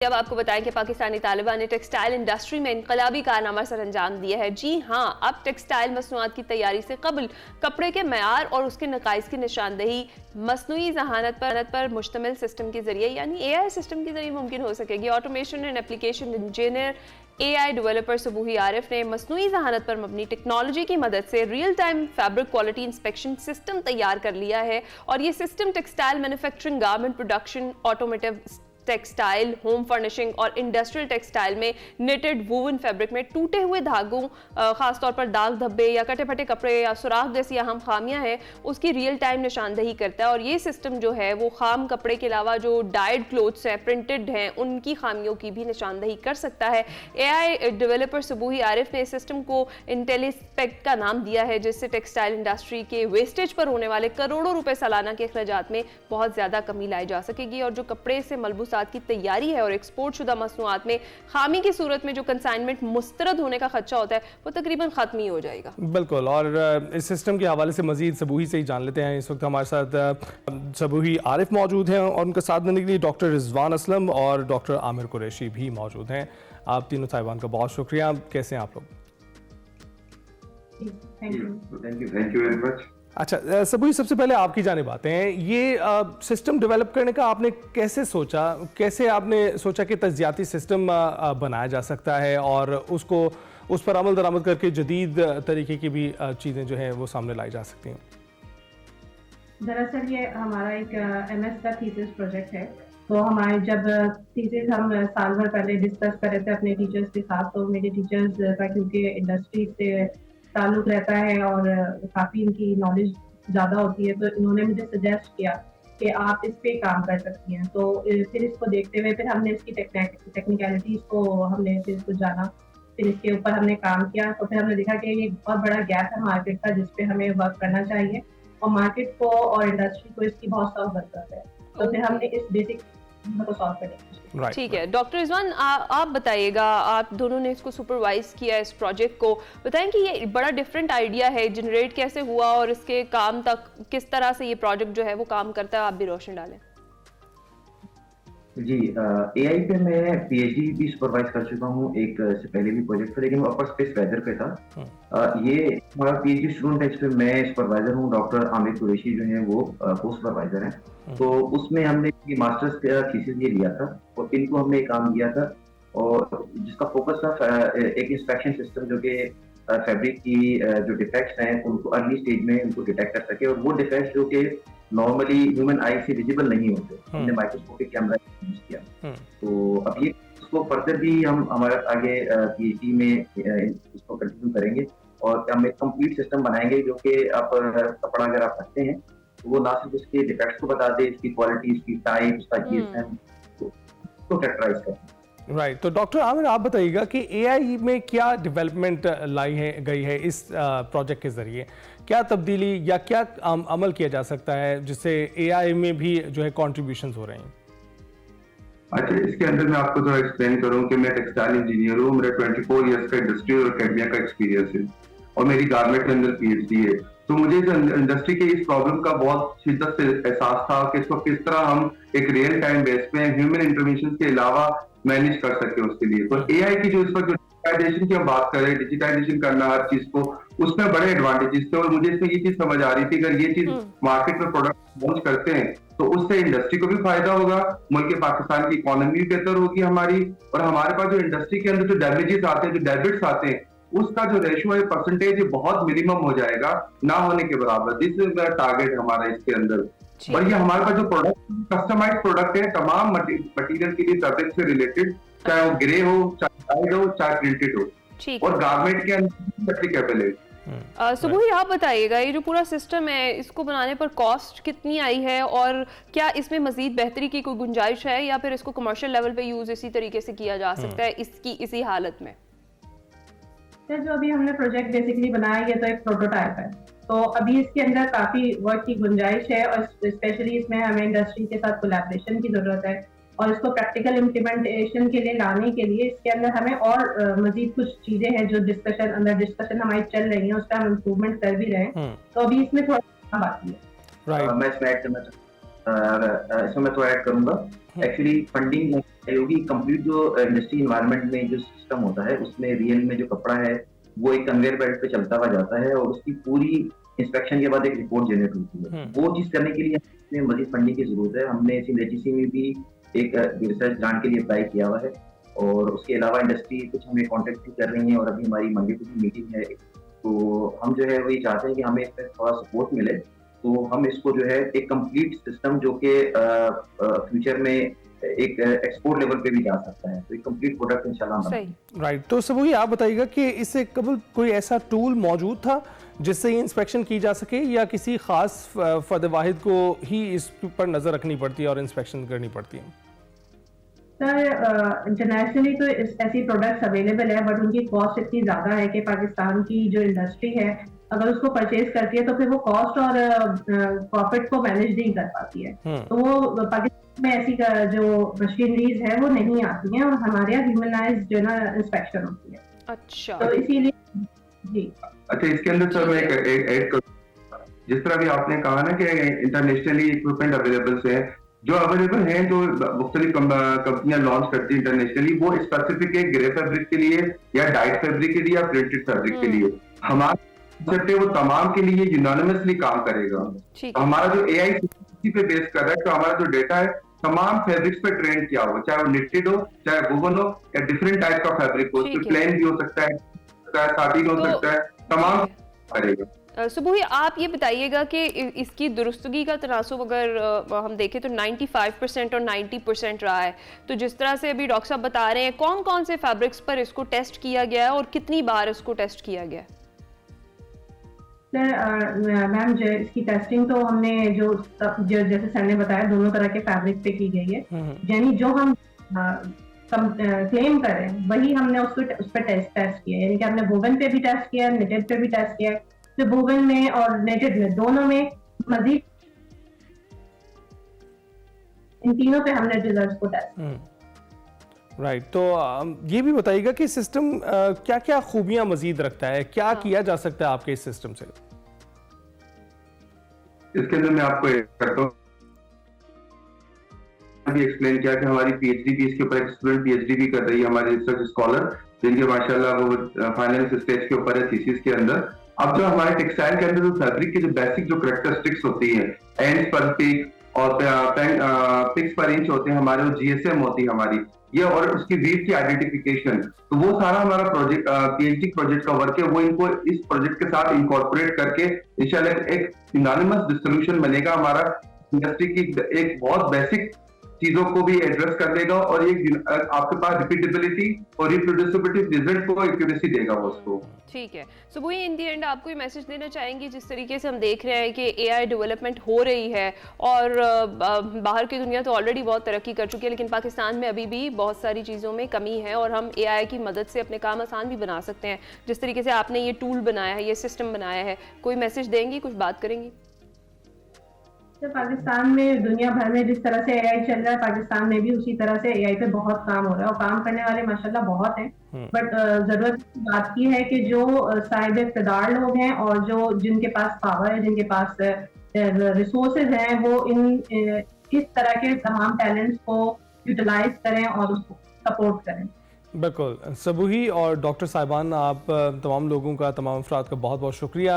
अब आपको बताएं कि पाकिस्तानी तालिबान ने टेक्सटाइल इंडस्ट्री में इनकलाबी कारनामा सर अंजाम दिया है। जी हाँ, अब टेक्सटाइल मसनूआत की तैयारी से कबल कपड़े के मयार और उसके नकाइस की निशानदही मसनूई जहानत पर मुश्तमिल सिस्टम के जरिए यानी AI सिस्टम के जरिए मुमकिन हो सकेगी। Automation and application engineer AI developer Sabuhi Arif ने मसनूई जहानत पर मबनी टेक्नोलॉजी की मदद से real time fabric quality inspection system तैयार कर लिया है और ये system textile manufacturing, garment production, automotive textile, home furnishing और इंडस्ट्रियल टेक्सटाइल में निटेड वूवन फैब्रिक में टूटे हुए धागों, खासतौर पर दाग धब्बे या कटे फटे कपड़े या सुराख जैसी अहम खामियां हैं उसकी रियल टाइम निशानदही करता है। और ये सिस्टम जो है वो खाम कपड़े के अलावा जो डाइड क्लोथ्स हैं, प्रिंटेड हैं, उनकी खामियों की भी निशानदही कर सकता है। AI डेवलपर सबूही आरिफ ने इस सिस्टम को इंटेलिस्पेक्ट का नाम दिया है, जिससे टेक्सटाइल इंडस्ट्री के वेस्टेज पर होने वाले करोड़ों रुपए सालाना के अखराजात में बहुत ज्यादा कमी लाई जा सकेगी और जो कपड़े से मलबूस की तैयारी है और एक्सपोर्ट शुदा मसनूआत में खामी की सूरत में जो कंसाइनमेंट मुस्तरद होने का खदशा होता है वो तकरीबन खत्म ही हो जाएगा। बिल्कुल, और इस सिस्टम के हवाले से मजीद सबूही से ही जान लेते हैं। इस वक्त हमारे साथ सबूही आरिफ मौजूद हैं और उनके साथ देने के लिए डॉक्टर रिजवान असलम और डॉक्टर आमिर कुरैशी भी मौजूद हैं। आप तीनों साहिबान का बहुत शुक्रिया। कैसे हैं आप लोग? Thank you very much. अच्छा सबूही, सबसे पहले आपकी जानिब आते हैं। ये सिस्टम डेवलप करने का आपने कैसे सोचा, कैसे आपने सोचा कि तज्जियाती सिस्टम बनाया जा सकता है और उसको उस पर अमल दरामद करके जदीद तरीके की भी चीज़ें जो हैं वो सामने लाई जा सकती हैं? दरअसल ये हमारा एक MS का थीसिस प्रोजेक्ट है। तो हमारे जब थीसिस हम साल भर पहले डिस्कस कर रहे थे अपने टीचर्स के साथ, तो मेरे टीचर्स का क्योंकि इंडस्ट्री से ताल्लुक रहता है और काफ़ी इनकी नॉलेज ज़्यादा होती है, तो इन्होंने मुझे सजेस्ट किया कि आप इस पे काम कर सकती हैं। तो फिर इसको देखते हुए फिर हमने इसकी टेक्निकलिटीज़ को हमने फिर इसको जाना, फिर इसके ऊपर हमने काम किया। तो फिर हमने देखा कि ये बहुत बड़ा गैप है मार्केट का जिस पे हमें वर्क करना चाहिए और मार्केट को और इंडस्ट्री को इसकी बहुत सॉल्व ज़रूरत है। तो फिर हमने इस बेसिक को सॉल्व करेंगे। ठीक है डॉक्टर रिजवान, आप बताइएगा, आप दोनों ने इसको सुपरवाइज किया इस प्रोजेक्ट को, बताएं कि ये बड़ा डिफरेंट आइडिया है, जनरेट कैसे हुआ और इसके काम तक किस तरह से ये प्रोजेक्ट जो है वो काम करता है, आप भी रोशनी डालें। जी, AI पे मैं PhD भी सुपरवाइज कर चुका हूँ, एक से पहले भी प्रोजेक्ट था, लेकिन वो अपर स्पेस वेदर पे था। ये हमारा PhD स्टूडेंट है, इस पे मैं सुपरवाइजर हूँ, डॉक्टर आमिर कुरैशी जो है वो को सुपरवाइजर हैं। तो उसमें हमने मास्टर्स का थीसिस ये लिया था और इनको हमने काम किया था और जिसका फोकस था एक इंस्पेक्शन सिस्टम जो कि फैब्रिक की जो डिफेक्ट्स हैं उनको अर्ली स्टेज में उनको डिटेक्ट कर सके और वो डिफेक्ट्स जो कि नॉर्मली ह्यूमन आई से विजिबल नहीं होते, हमने माइक्रोस्कोपिक कैमरा यूज किया। तो अब ये उसको फर्दर भी हम हमारे आगे PhD में इसको कंटिन्यू करेंगे और हम एक कंप्लीट सिस्टम बनाएंगे जो कि आप कपड़ा अगर आप रखते हैं तो वो ना सिर्फ उसके डिफेक्ट्स को बता दे, इसकी क्वालिटी, इसकी टाइप, उसका GSM तो कैरेक्टराइज करें। राइट, तो डॉक्टर आमिर आप बताइएगा कि AI में क्या डेवलपमेंट गई है इस प्रोजेक्ट के जरिए, क्या तब्दीली या क्या अमल किया जा सकता है जिससे AI में भी जो है कॉन्ट्रीब्यूशंस हो रहे हैं? अच्छा, इसके अंदर मैं आपको थोड़ा एक्सप्लेन करूं कि मैं टेक्सटाइल इंजीनियर हूं, मेरा 24 इयर्स का इंडस्ट्री और एकेडमिया का एक्सपीरियंस है और मेरी गारमेंट के अंदर PhD है। तो मुझे इस इंडस्ट्री के इस प्रॉब्लम का बहुत शिद्दत से एहसास था कि इसको किस तरह हम एक रियल टाइम बेस पे ह्यूमन इंटरवेंशन के अलावा मैनेज कर सके उसके लिए। तो AI की जो इस वक्त डिजिटाइजेशन की हम बात करें, डिजिटाइजेशन करना हर चीज को, उसमें बड़े एडवांटेजेस थे और मुझे इसमें ये चीज समझ आ रही थी अगर ये चीज मार्केट में प्रोडक्ट लॉन्च करते हैं तो उससे इंडस्ट्री को भी फायदा होगा, मुल्क पाकिस्तान की इकोनॉमी भी बेहतर होगी हमारी, और हमारे पास जो इंडस्ट्री के अंदर जो डैमेजेस आते हैं, जो डेबिट्स आते हैं, उसका जो रेशियो है परसेंटेज बहुत मिनिमम हो जाएगा, ना होने के बराबर। दिस इज द टारगेट हमारा इसके अंदर। और ये हमारे पास जो प्रोडक्ट कस्टमाइज्ड प्रोडक्ट है तमाम मटेरियल के लिए फैब्रिक से रिलेटेड, चाहे वो ग्रे हो, चाहे डाइड हो, चाहे प्रिंटेड हो, और गारमेंट के अंदर एप्लीकेबल है। सबूही आप बताइएगा, ये जो पूरा सिस्टम है इसको बनाने पर कॉस्ट कितनी आई है और क्या इसमें मजीद बेहतरी की कोई गुंजाइश है या फिर इसको कमर्शियल लेवल पे यूज इसी तरीके से किया जा सकता है इसी हालत में? जो अभी हमने प्रोजेक्ट बेसिकली बनाया है तो एक प्रोटोटाइप है, तो अभी इसके अंदर काफी वर्क की गुंजाइश है और स्पेशली इसमें हमें इंडस्ट्री के साथ कोलैबोरेशन की जरूरत है और इसको प्रैक्टिकल इम्प्लीमेंटेशन के लिए लाने के लिए इसके अंदर हमें और मजीद कुछ चीजें हैं जो डिस्कशन हमारी चल रही है, उस पर हम इम्प्रूवमेंट कर भी रहे हैं। तो अभी इसमें थोड़ा बाकी है। मैं इसमें ऐड करना चाहूँगा, इसमें मैं थोड़ा ऐड करूंगा। एक्चुअली फंडिंग होगी। कंप्लीट जो इंडस्ट्री इन्वायरमेंट में जो सिस्टम होता है उसमें रियल में जो कपड़ा है वो एक कन्वेयर बेल्ट पे चलता हुआ जाता है और उसकी पूरी इंस्पेक्शन के बाद एक रिपोर्ट जनरेट होती है। वो चीज करने के लिए हमें मजीद फंडिंग की जरूरत है। हमने सिंथेटिसी में भी एक रिसर्च ग्रांट के लिए अप्लाई किया हुआ है और उसके अलावा इंडस्ट्री कुछ हमें कॉन्टेक्ट भी कर रही है और अभी हमारी मंडे को भी मीटिंग है। तो हम जो है वही चाहते हैं कि हमें इसमें थोड़ा सपोर्ट मिले, तो हम इसको जो है एक कंप्लीट सिस्टम जो कि फ्यूचर में एक एक्सपोर्ट लेवल पे भी जा सकता है, तो एक कंप्लीट प्रोडक्ट इंशाल्लाह हम सही। राइट, तो सब वही आप बताइएगा कि इससे कबल कोई ऐसा टूल मौजूद था जिससे ये इंस्पेक्शन की जा सके या किसी खास फर्द वाहिद को ही इस पर नजर रखनी पड़ती है और इंस्पेक्शन करनी पड़ती है? सर इंटरनेशनली तो ऐसी प्रोडक्ट्स अवेलेबल है, बट उनकी कॉस्ट इतनी ज्यादा है कि पाकिस्तान की जो इंडस्ट्री है अगर उसको परचेज करती है तो फिर वो कॉस्ट और प्रॉफिट को मैनेज नहीं कर पाती है। तो वो पाकिस्तान में ऐसी जो मशीनरीज है वो नहीं आती हैं और हमारे यहाँ ह्यूमनाइज्ड जो ना इंस्पेक्शन होती है। अच्छा, तो इसीलिए जी। अच्छा, इसके अंदर सर मैं ऐड करूँ, जिस तरह भी आपने कहा ना कि इंटरनेशनली इक्विपमेंट अवेलेबल है, जो अवेलेबल हैं, जो मुख्तलिफ कंपनियां लॉन्च करती है इंटरनेशनली, वो स्पेसिफिक है ग्रे फैब्रिक के लिए या डाइट फैब्रिक के लिए या प्रिंटेड फैब्रिक के लिए। हमारा कंसेप्ट है वो तमाम के लिए यूनानिमसली काम करेगा। हमारा जो एआई पे बेस कर रहा है, तो हमारा जो डेटा है तमाम फैब्रिक्स पे ट्रेन किया हो, चाहे वो निटेड हो, चाहे वुवन हो या डिफरेंट टाइप का फैब्रिक हो, प्लेन भी हो सकता है, साटिन हो सकता है, तमाम करेगा। सुबुही, आप ये बताइएगा कि इसकी दुरुस्तगी का तनासुब अगर हम देखें तो 95% और 90% रहा है, तो जिस तरह से अभी डॉक्टर साहब बता रहे हैं, कौन कौन से फैब्रिक्स पर इसको टेस्ट किया गया है और कितनी बार इसको टेस्ट किया गया है? मैम इसकी टेस्टिंग तो हमने जो जैसे सर ने बताया दोनों तरह के फैब्रिक पे की गई है, यानी जो हम क्लेम करें वही हमने उस पर टेस्ट किया, यानी कि हमने वोवन पे भी टेस्ट किया, नेटेड पे भी टेस्ट किया, तो वोवन में और नेटेड में दोनों में मजीद इन तीनों पे हमने रिजल्ट्स को टेस्ट। राइट, तो ये भी बताइएगा कि सिस्टम क्या क्या खूबियां मजीद रखता है, क्या किया जा सकता है आपके इस सिस्टम से? इसके अंदर मैं आपको करता हूँ भी एक्सप्लेन किया कि हमारी पीएचडी भी इसके ऊपर, एक स्टूडेंट पीएचडी भी कर रही है हमारी रिसर्च स्कॉलर, जिनके माशाल्लाह वो फाइनल स्टेज के ऊपर है थीसिस के अंदर। अब जो हमारे टेक्सटाइल के अंदर जो फैब्रिक की जो बेसिक जो कैरेक्टरिस्टिक्स होती है, एंड्स पर पिक और पिक्स पर इंच होते हैं हमारे, जीएसएम होती है हमारी ये, और उसकी वीव की आइडेंटिफिकेशन, तो वो सारा हमारा प्रोजेक्ट पीएचडी प्रोजेक्ट का वर्क है। वो इनको इस प्रोजेक्ट के साथ इंकॉर्पोरेट करके इंशाल्लाह एक सिनोनिमस सोल्यूशन बनेगा हमारा, इंडस्ट्री की एक बहुत बेसिक चीजों को भी एड्रेस कर देगा और एक आपके पास रिपीटेबिलिटी और रिप्रोड्यूसिबिलिटी रिजल्ट को एक्यूरेसी देगा वो उसको। ठीक है, सो वही इन दी एंड आपको मैसेज देना चाहेंगे, जिस तरीके से हम देख रहे हैं कि एआई डेवलपमेंट हो रही है और बाहर की दुनिया तो ऑलरेडी बहुत तरक्की कर चुकी है, लेकिन पाकिस्तान में अभी भी बहुत सारी चीज़ों में कमी है और हम एआई की मदद से अपने काम आसान भी बना सकते हैं। जिस तरीके से आपने ये टूल बनाया है, ये सिस्टम बनाया है, कोई मैसेज देंगी, कुछ बात करेंगी? तो पाकिस्तान में दुनिया भर में जिस तरह से एआई चल रहा है, पाकिस्तान में भी उसी तरह से एआई पे बहुत काम हो रहा है और काम करने वाले माशाल्लाह बहुत हैं, बट जरूरत की बात की है कि जो साहिब इक़्तिदार लोग हैं और जो जिनके पास पावर है, जिनके पास रिसोर्सेज हैं, वो इस तरह के तमाम टैलेंट्स को यूटिलाइज करें और उसको सपोर्ट करें। बिल्कुल, सबूही और डॉक्टर साहिबान, आप तमाम लोगों का, तमाम अफराद का बहुत बहुत शुक्रिया।